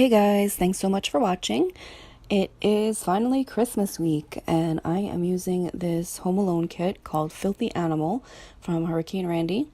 Hey guys, thanks so much for watching. It is finally Christmas week, and I am using this Home Alone kit called Filthy Animal from Hurricane Randi.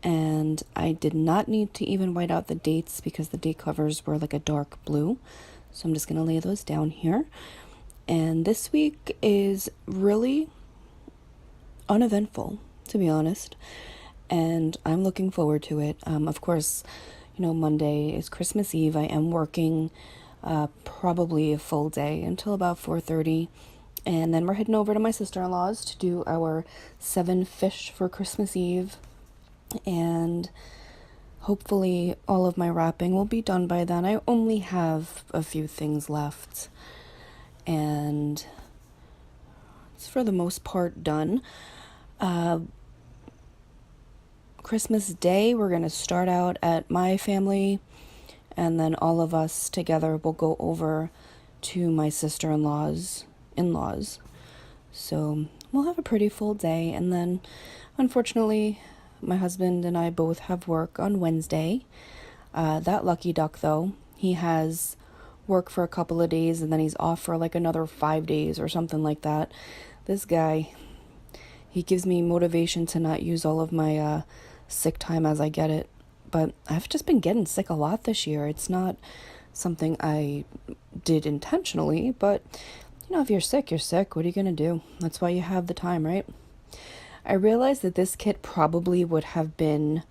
And I did not need to even white out the dates because the date covers were like a dark blue. So I'm just going to lay those down here. And this week is really uneventful, to be honest. And I'm looking forward to it. Of course, Monday is Christmas Eve. I am working probably a full day until about 4:30. And then we're heading over to my sister-in-law's to do our 7 fish for Christmas Eve. And hopefully all of my wrapping will be done by then. I only have a few things left. And it's for the most part done. Christmas Day, we're going to start out at my family, and then all of us together will go over to my sister-in-law's in-laws. So we'll have a pretty full day, and then unfortunately my husband and I both have work on Wednesday. That lucky duck, though, he has work for a couple of days, and then he's off for like another 5 days or something like that. This guy, he gives me motivation to not use all of my sick time as I get it. But I've just been getting sick a lot this year. It's not something I did intentionally, but if you're sick, you're sick. What are you going to do? That's why you have the time, right? I realized that this kit probably would have been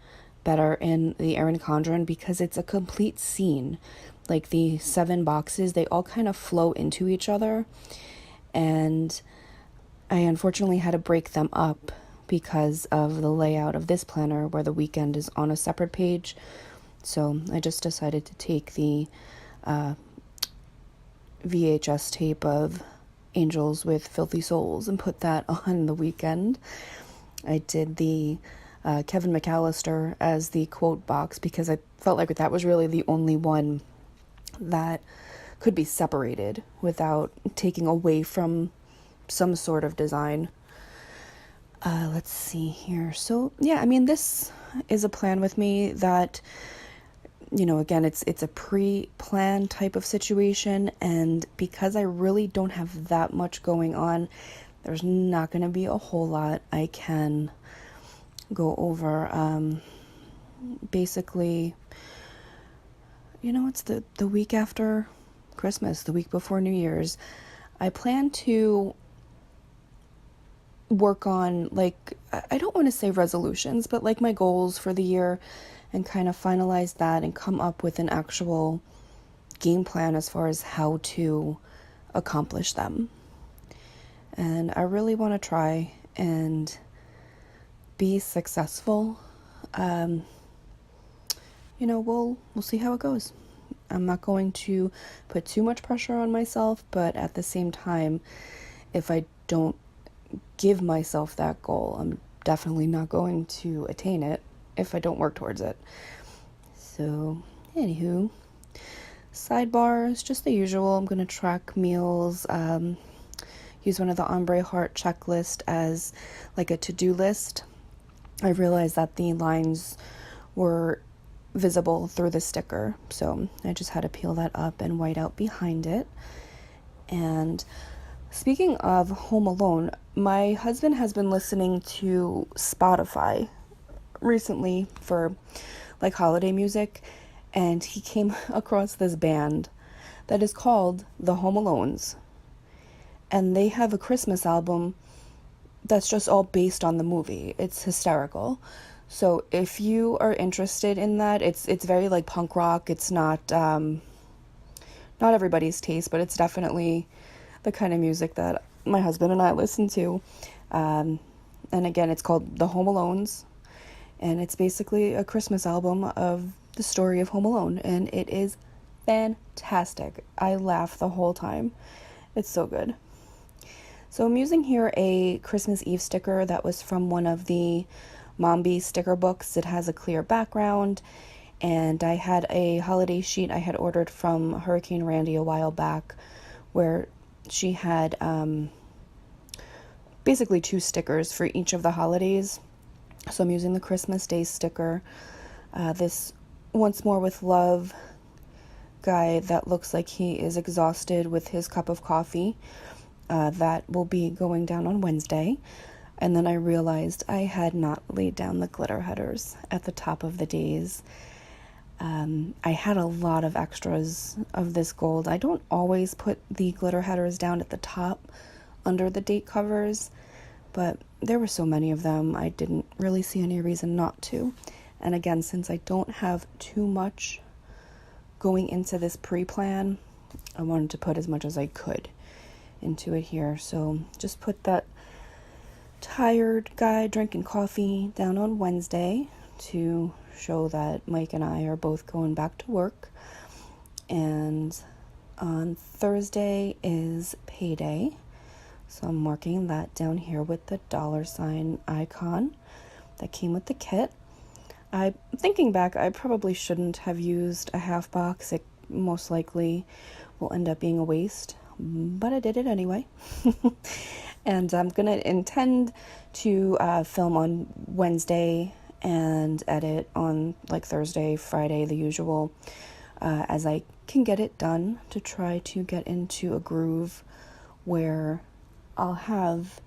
better in the Erin Condren because it's a complete scene. Like the 7 boxes, they all kind of flow into each other. And I unfortunately had to break them up because of the layout of this planner where the weekend is on a separate page. So I just decided to take the VHS tape of Angels with Filthy Souls and put that on the weekend. I did the Kevin McAllister as the quote box because I felt like that was really the only one that could be separated without taking away from some sort of design. Let's see here. So yeah, this is a plan with me that, again, it's a pre-planned type of situation, and because I really don't have that much going on, there's not going to be a whole lot I can go over. Basically, it's the week after Christmas, the week before New Year's. I plan to work on, I don't want to say resolutions, but like my goals for the year, and kind of finalize that and come up with an actual game plan as far as how to accomplish them. And I really want to try and be successful. We'll see how it goes. I'm not going to put too much pressure on myself, but at the same time, if I don't give myself that goal, I'm definitely not going to attain it if I don't work towards it. So, anywho, sidebars, just the usual. I'm going to track meals, use one of the Ombre Heart checklist as like a to-do list. I realized that the lines were visible through the sticker, so I just had to peel that up and white out behind it. And speaking of Home Alone, my husband has been listening to Spotify recently for like holiday music, and he came across this band that is called the Home Alones, and they have a Christmas album that's just all based on the movie. It's hysterical. So if you are interested in that, it's very like punk rock. It's not everybody's taste, but it's definitely the kind of music that my husband and I listen to. And again, it's called The Home Alones, and it's basically a Christmas album of the story of Home Alone, and it is fantastic. I laugh the whole time. It's so good. So I'm using here a Christmas Eve sticker that was from one of the Mombi sticker books. It has a clear background, and I had a holiday sheet I had ordered from Hurricane Randi a while back where she had basically 2 stickers for each of the holidays. So I'm using the Christmas Day sticker. This Once More with Love guy that looks like he is exhausted with his cup of coffee. That will be going down on Wednesday. And then I realized I had not laid down the glitter headers at the top of the days. I had a lot of extras of this gold. I don't always put the glitter headers down at the top under the date covers, but there were so many of them, I didn't really see any reason not to. And again, since I don't have too much going into this pre-plan, I wanted to put as much as I could into it here. So just put that tired guy drinking coffee down on Wednesday to show that Mike and I are both going back to work. And on Thursday is payday, so I'm marking that down here with the $ icon that came with the kit. Thinking back, I probably shouldn't have used a half box. It most likely will end up being a waste, but I did it anyway. And I'm gonna intend to film on Wednesday and edit on like Thursday, Friday, the usual, as I can get it done, to try to get into a groove where I'll have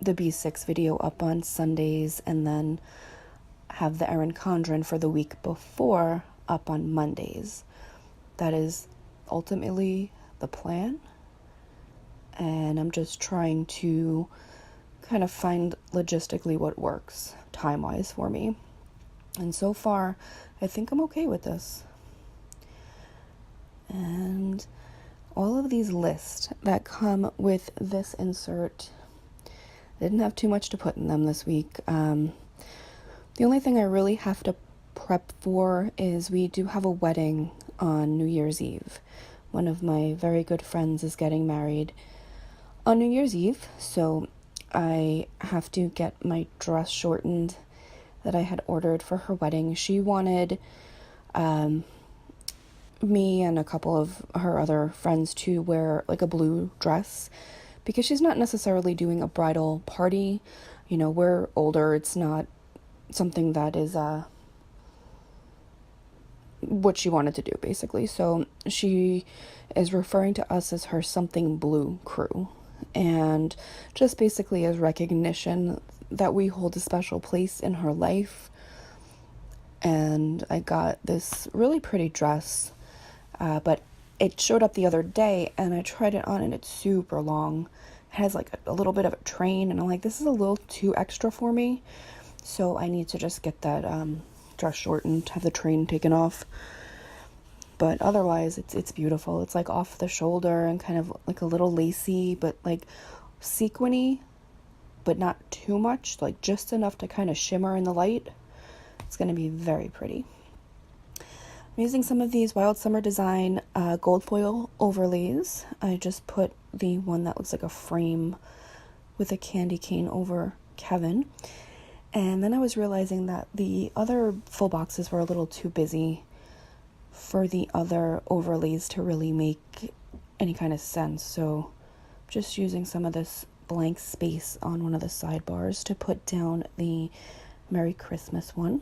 the B6 video up on Sundays and then have the Erin Condren for the week before up on Mondays. That is ultimately the plan, and I'm just trying to kind of find logistically what works time-wise for me. And so far, I think I'm okay with this. And all of these lists that come with this insert, I didn't have too much to put in them this week. The only thing I really have to prep for is we do have a wedding on New Year's Eve. One of my very good friends is getting married on New Year's Eve, so I have to get my dress shortened that I had ordered for her wedding. She wanted me and a couple of her other friends to wear like a blue dress because she's not necessarily doing a bridal party. You know, we're older. It's not something that is what she wanted to do, basically. So she is referring to us as her something blue crew, and just basically as recognition that we hold a special place in her life. And I got this really pretty dress, but it showed up the other day and I tried it on and it's super long. It has like a little bit of a train, and I'm like, this is a little too extra for me. So I need to just get that dress shortened, have the train taken off. But otherwise, it's beautiful. It's like off the shoulder and kind of like a little lacy, but like sequiny, but not too much, like just enough to kind of shimmer in the light. It's going to be very pretty. I'm using some of these Wild Summer Design gold foil overlays. I just put the one that looks like a frame with a candy cane over Kevin. And then I was realizing that the other full boxes were a little too busy for the other overlays to really make any kind of sense. So I'm just using some of this blank space on one of the sidebars to put down the Merry Christmas one.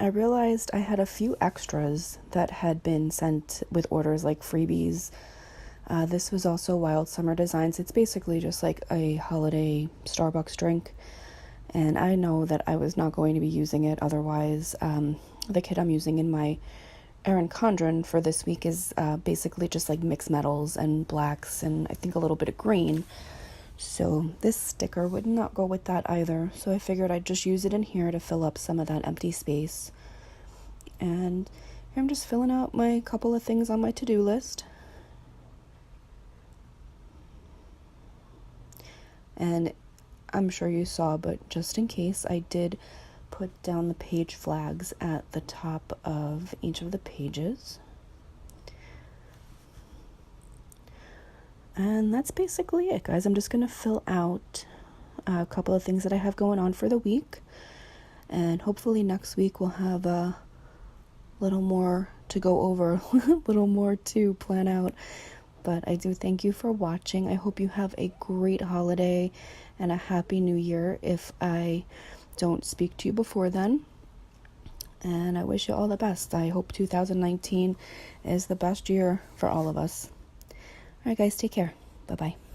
I realized I had a few extras that had been sent with orders, like freebies. This was also Wild Summer Designs. It's basically just like a holiday Starbucks drink, and I know that I was not going to be using it otherwise. The kit I'm using in my Erin Condren for this week is basically just like mixed metals and blacks and I think a little bit of green. So this sticker would not go with that either. So I figured I'd just use it in here to fill up some of that empty space. And here I'm just filling out my couple of things on my to-do list. And I'm sure you saw, but just in case, I did put down the page flags at the top of each of the pages. And that's basically it, guys. I'm just going to fill out a couple of things that I have going on for the week. And hopefully next week we'll have a little more to go over, a little more to plan out But I do thank you for watching. I hope you have a great holiday and a happy new year if I don't speak to you before then. And I wish you all the best. I hope 2019 is the best year for all of us. All right, guys, take care. Bye-bye.